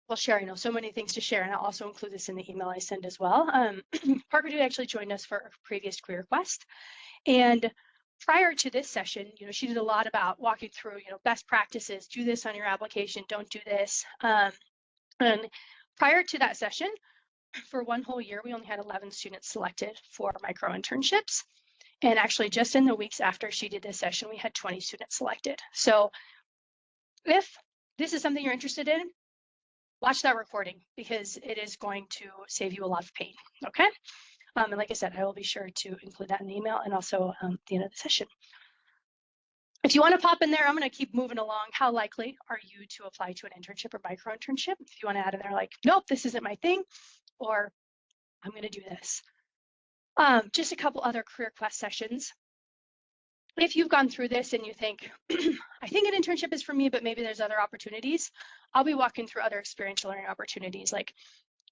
we'll share, so many things to share, and I'll also include this in the email I send as well. Parker Dewey actually joined us for a previous Career Quest, and prior to this session, she did a lot about walking through, best practices, do this on your application, don't do this. And prior to that session, for one whole year, we only had 11 students selected for micro internships. And actually just in the weeks after she did this session, we had 20 students selected. So if this is something you're interested in, watch that recording because it is going to save you a lot of pain, okay? And like I said, I will be sure to include that in the email and also at the end of the session. If you want to pop in there, I'm going to keep moving along. How likely are you to apply to an internship or micro internship? If you want to add in there like, nope, this isn't my thing, or I'm going to do this. Just a couple other Career Quest sessions. If you've gone through this and you think, I think an internship is for me, but maybe there's other opportunities, I'll be walking through other experiential learning opportunities like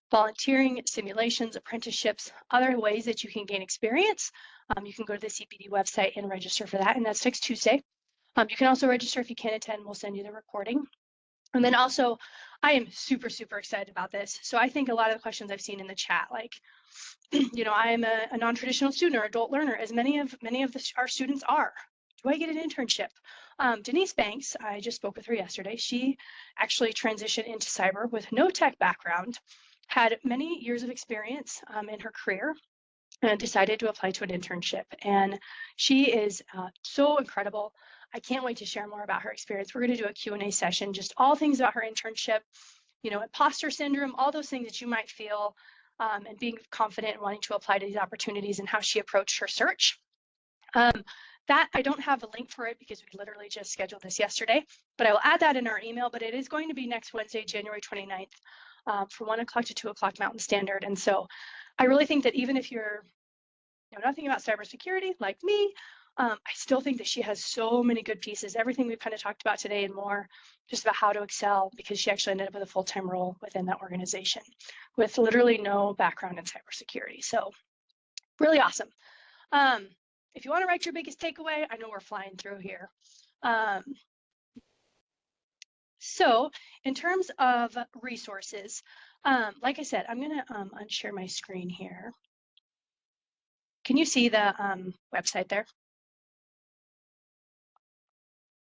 volunteering, simulations, apprenticeships, other ways that you can gain experience. You can go to the CPD website and register for that, and that's next Tuesday. You can also register if you can't attend. We'll send you the recording. And then also, I am super excited about this. So I think a lot of the questions I've seen in the chat, like, I am a non-traditional student or adult learner, as many of our students are. Do I get an internship? Denise Banks, I just spoke with her yesterday. She actually transitioned into cyber with no tech background, had many years of experience in her career, and decided to apply to an internship. And she is so incredible. I can't wait to share more about her experience. We're going to do a Q&A session, just all things about her internship, imposter syndrome, all those things that you might feel, and being confident and wanting to apply to these opportunities and how she approached her search. That I don't have a link for it because we literally just scheduled this yesterday, but I will add that in our email. But it is going to be next Wednesday, January 29th, from 1 o'clock to 2 o'clock Mountain Standard. And so I really think that even if you're nothing about cybersecurity like me, I still think that she has so many good pieces, everything we've kind of talked about today and more, just about how to excel, because she actually ended up with a full-time role within that organization with literally no background in cybersecurity. So really awesome. If you want to write your biggest takeaway, I know we're flying through here. So in terms of resources, like I said, I'm going to unshare my screen here. Can you see the website there?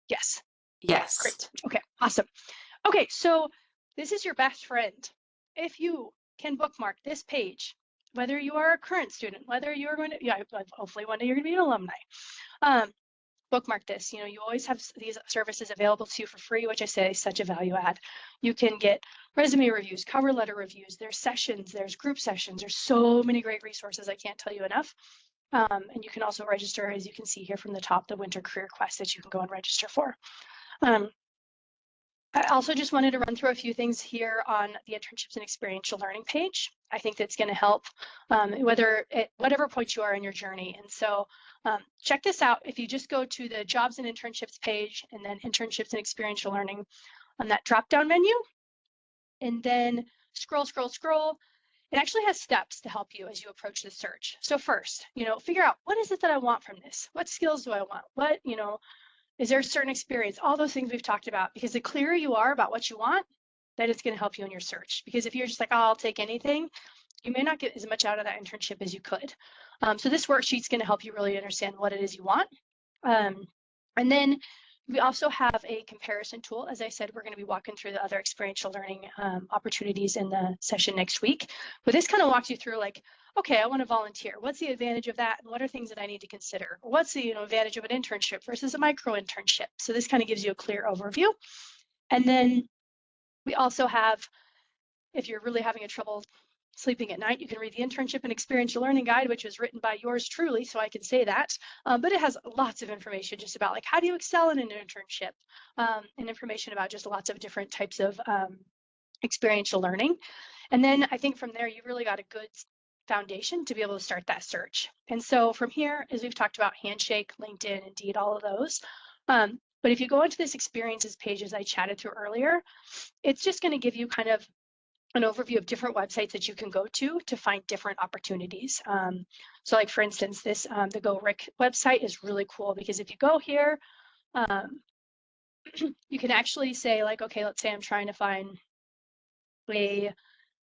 Yes.
Yes.
Great. Okay, awesome. Okay, so this is your best friend. If you can bookmark this page, whether you are a current student, whether you're going to, yeah, hopefully one day you're going to be an alumni, um, bookmark this. You know, you always have these services available to you for free, which I say is such a value add. You can get resume reviews, cover letter reviews, there's sessions, there's group sessions, there's so many great resources, I can't tell you enough. And you can also register, as you can see here from the top, the Winter Career Quest that you can go and register for. I also just wanted to run through a few things here on the internships and experiential learning page. I think that's going to help whatever point you are in your journey. And so check this out. If you just go to the jobs and internships page and then internships and experiential learning on that drop down menu, and then scroll, it actually has steps to help you as you approach the search. So first, figure out what is it that I want from this? What skills do I want? What, is there a certain experience? All those things we've talked about, because the clearer you are about what you want, that it's going to help you in your search. Because if you're just like, oh, I'll take anything, you may not get as much out of that internship as you could. So this worksheet's going to help you really understand what it is you want. And then we also have a comparison tool. As I said, we're going to be walking through the other experiential learning opportunities in the session next week. But this kind of walks you through like, okay, I want to volunteer. What's the advantage of that? And what are things that I need to consider? What's the advantage of an internship versus a micro internship? So this kind of gives you a clear overview. And then we also have, if you're really having a trouble sleeping at night, you can read the Internship and Experiential Learning Guide, which was written by yours truly, so I can say that. But it has lots of information just about like how do you excel in an internship, and information about just lots of different types of experiential learning. And then I think from there, you really got a good foundation to be able to start that search. And so from here, as we've talked about, Handshake, LinkedIn, Indeed, all of those. But if you go into this experiences page, as I chatted through earlier, it's just going to give you kind of an overview of different websites that you can go to find different opportunities. So like for instance, this the Go Rick website is really cool because if you go here, you can actually say like, okay, let's say I'm trying to find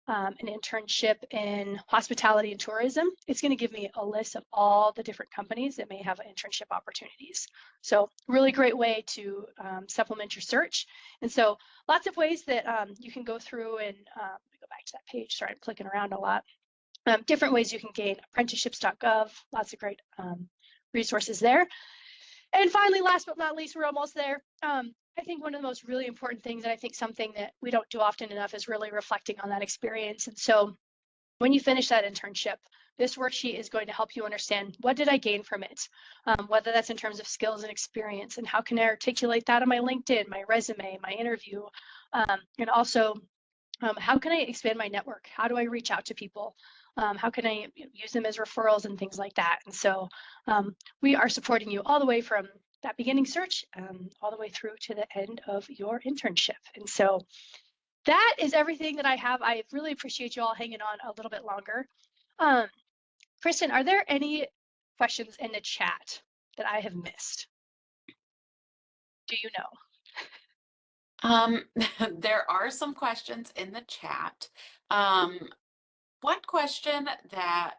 an internship in hospitality and tourism. It's going to give me a list of all the different companies that may have internship opportunities. So really great way to supplement your search. And so lots of ways that you can go through and let me go back to that page. Sorry, I'm clicking around a lot. Different ways you can gain apprenticeships.gov, lots of great resources there. And finally, last but not least, we're almost there. I think one of the most really important things, and I think something that we don't do often enough, is really reflecting on that experience. And so when you finish that internship, this worksheet is going to help you understand what did I gain from it, whether that's in terms of skills and experience, and how can I articulate that on my LinkedIn, my resume, my interview, and also how can I expand my network? How do I reach out to people? How can I use them as referrals and things like that? And so we are supporting you all the way from that beginning search all the way through to the end of your internship. And so that is everything that I have. I really appreciate you all hanging on a little bit longer. Kristen, are there any questions in the chat that I have missed? Do you know?
There are some questions in the chat. One question that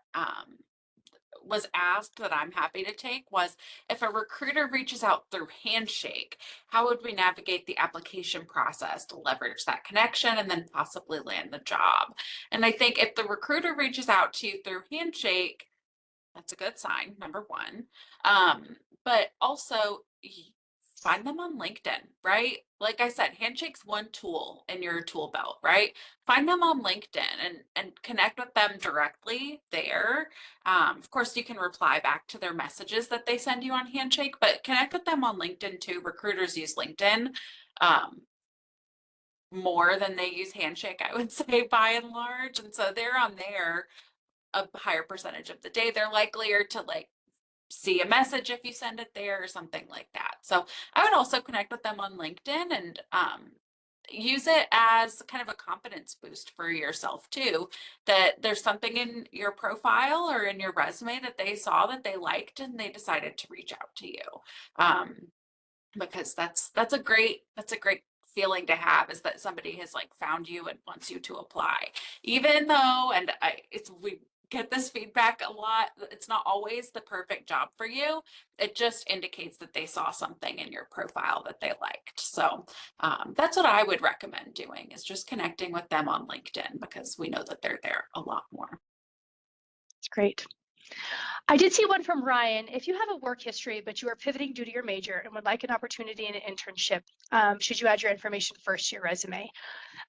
was asked that I'm happy to take was, if a recruiter reaches out through Handshake, how would we navigate the application process to leverage that connection and then possibly land the job? And I think if the recruiter reaches out to you through Handshake, that's a good sign, number one. But also find them on LinkedIn, right? Like I said, Handshake's one tool in your tool belt, right? Find them on LinkedIn and connect with them directly there. Of course, you can reply back to their messages that they send you on Handshake, but connect with them on LinkedIn too. Recruiters use LinkedIn more than they use Handshake, I would say, by and large. And so they're on there a higher percentage of the day. They're likelier to like see a message if you send it there or something like that. So I would also connect with them on LinkedIn and use it as kind of a confidence boost for yourself too, that there's something in your profile or in your resume that they saw that they liked and they decided to reach out to you. Because that's a great feeling to have, is that somebody has like found you and wants you to apply, even though, and we get this feedback a lot. It's not always the perfect job for you. It just indicates that they saw something in your profile that they liked. So that's what I would recommend doing, is just connecting with them on LinkedIn, because we know that they're there a lot more.
It's great. I did see one from Ryan. If you have a work history, but you are pivoting due to your major and would like an opportunity in an internship, should you add your information first to your resume?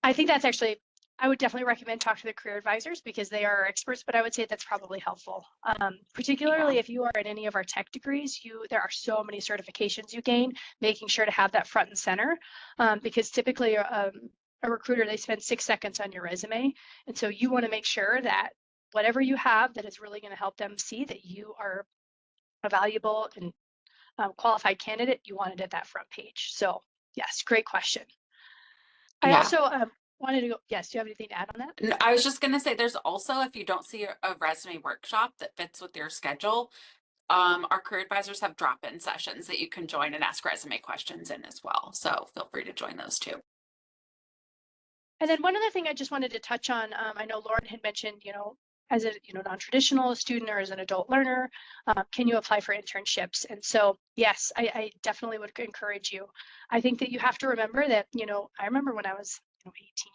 I think that's actually, I would definitely recommend talk to the career advisors because they are experts, but I would say that's probably helpful. Particularly
Yeah.
if you are in any of our tech degrees, there are so many certifications you gain, making sure to have that front and center, because typically a recruiter, they spend 6 seconds on your resume. And so you want to make sure that whatever you have that is really going to help them see that you are a valuable and qualified candidate, you want it at that front page. So yes, great question. I
Yeah.
also wanted to go, yes, do you have anything to add on that?
I was just going to say, there's also, if you don't see a resume workshop that fits with your schedule, our career advisors have drop-in sessions that you can join and ask resume questions in as well. So feel free to join those too.
And then one other thing I just wanted to touch on, I know Lauren had mentioned, as a non-traditional student or as an adult learner, can you apply for internships? And so, yes, I definitely would encourage you. I think that you have to remember that, I remember when I was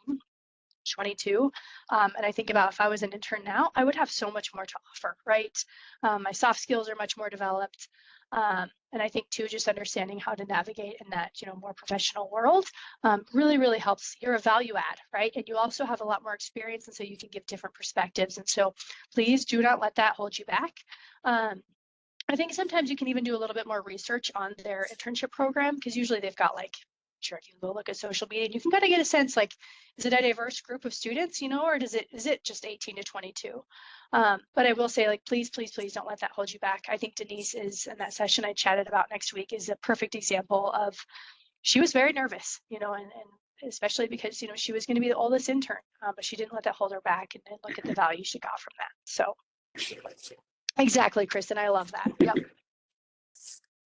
18, 22, and I think about if I was an intern now, I would have so much more to offer, right? My soft skills are much more developed. And I think too, just understanding how to navigate in that, more professional world really, really helps. You're a value add, right? And you also have a lot more experience, and so you can give different perspectives. And so please do not let that hold you back. I think sometimes you can even do a little bit more research on their internship program, because usually they've got sure, if you go look at social media, you can kind of get a sense is it a diverse group of students, or is it just 18 to 22? But I will say, please, please, please don't let that hold you back. I think Denise is, in that session I chatted about next week, is a perfect example of, she was very nervous, and especially because, she was going to be the oldest intern, but she didn't let that hold her back, and look at the value she got from that. So exactly, Kristen, I love that. Yep.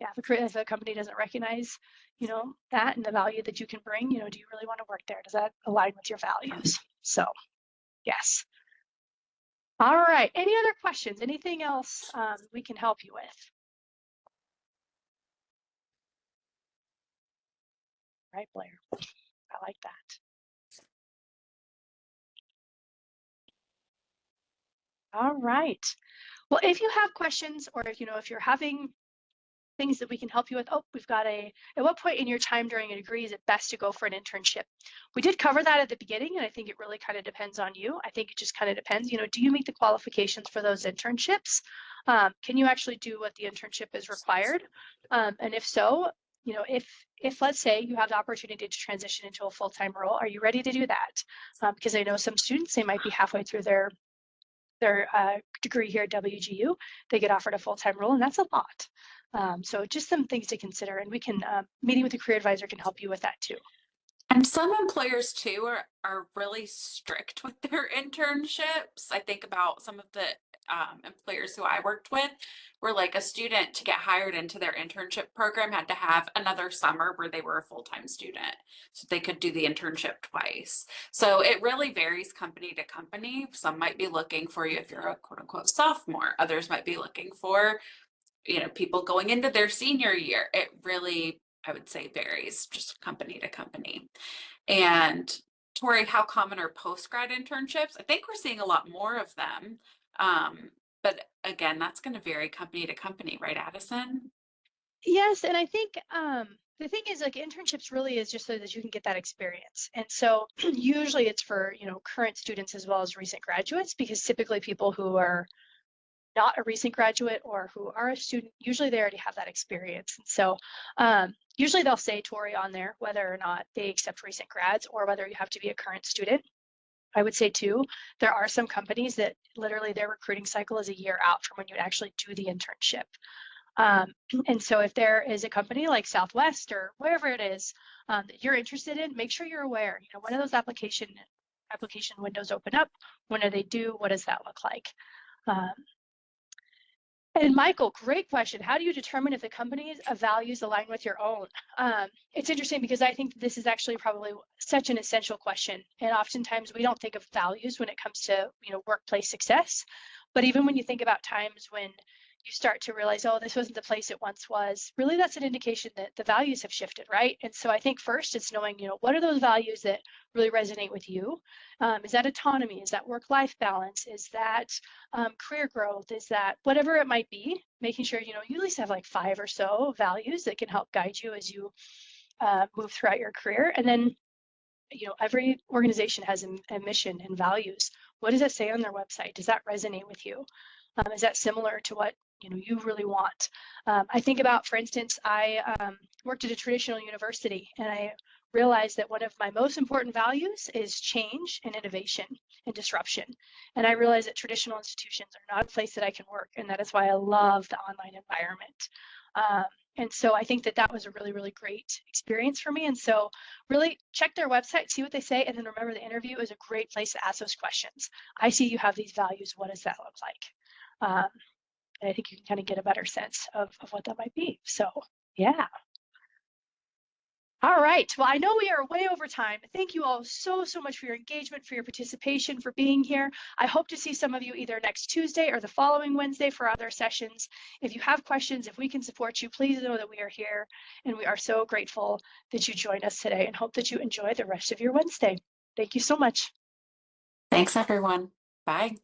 Yeah, if a company doesn't recognize, that and the value that you can bring, do you really want to work there? Does that align with your values? So, yes. All right. Any other questions? Anything else we can help you with? Right, Blair. I like that. All right. Well, if you have questions, or if you're having things that we can help you with. Oh, we've got at what point in your time during a degree is it best to go for an internship? We did cover that at the beginning, and I think it really kind of depends on you. I think it just kind of depends, do you meet the qualifications for those internships? Can you actually do what the internship is required? And if so, if let's say you have the opportunity to transition into a full-time role, are you ready to do that? Because I know some students, they might be halfway through their degree here at WGU, they get offered a full-time role, and that's a lot. So just some things to consider, and we can, meeting with a career advisor can help you with that too.
And some employers too are really strict with their internships. I think about some of the employers who I worked with, where like a student to get hired into their internship program had to have another summer where they were a full-time student, so they could do the internship twice. So it really varies company to company. Some might be looking for you if you're a quote unquote sophomore. Others might be looking for, people going into their senior year. It really, I would say, varies just company to company. And Tori, how common are post-grad internships? I think we're seeing a lot more of them. But again, that's going to vary company to company, right, Addison?
Yes, and I think the thing is, internships really is just so that you can get that experience. And so usually it's for, current students as well as recent graduates, because typically people who are not a recent graduate or who are a student, usually they already have that experience. And so usually they'll say, Tori, on there, whether or not they accept recent grads or whether you have to be a current student. I would say too, there are some companies that literally their recruiting cycle is a year out from when you actually do the internship. And so if there is a company like Southwest or wherever it is that you're interested in, make sure you're aware, when do those application windows open up? When do they due? What does that look like? And Michael, great question. How do you determine if the company's values align with your own? It's interesting because I think this is actually probably such an essential question. And oftentimes we don't think of values when it comes to, workplace success. But even when you think about times when you start to realize, oh, this wasn't the place it once was, really that's an indication that the values have shifted, right? And so I think first it's knowing, what are those values that really resonate with you? Is that autonomy? Is that work-life balance? Is that career growth? Is that whatever it might be? Making sure, you at least have like 5 or so values that can help guide you as you move throughout your career. And then every organization has a mission and values. What does it say on their website? Does that resonate with you? Is that similar to what you really want? I think about, for instance, I worked at a traditional university, and I realized that one of my most important values is change and innovation and disruption. And I realized that traditional institutions are not a place that I can work, and that is why I love the online environment. And so I think that that was a really, really great experience for me. And so really check their website, see what they say, and then remember the interview is a great place to ask those questions. I see you have these values. What does that look like? And I think you can kind of get a better sense of what that might be. So yeah. All right. Well, I know we are way over time. Thank you all so, so much for your engagement, for your participation, for being here. I hope to see some of you either next Tuesday or the following Wednesday for other sessions. If you have questions, if we can support you, please know that we are here. And we are so grateful that you joined us today and hope that you enjoy the rest of your Wednesday. Thank you so much.
Thanks, everyone. Bye.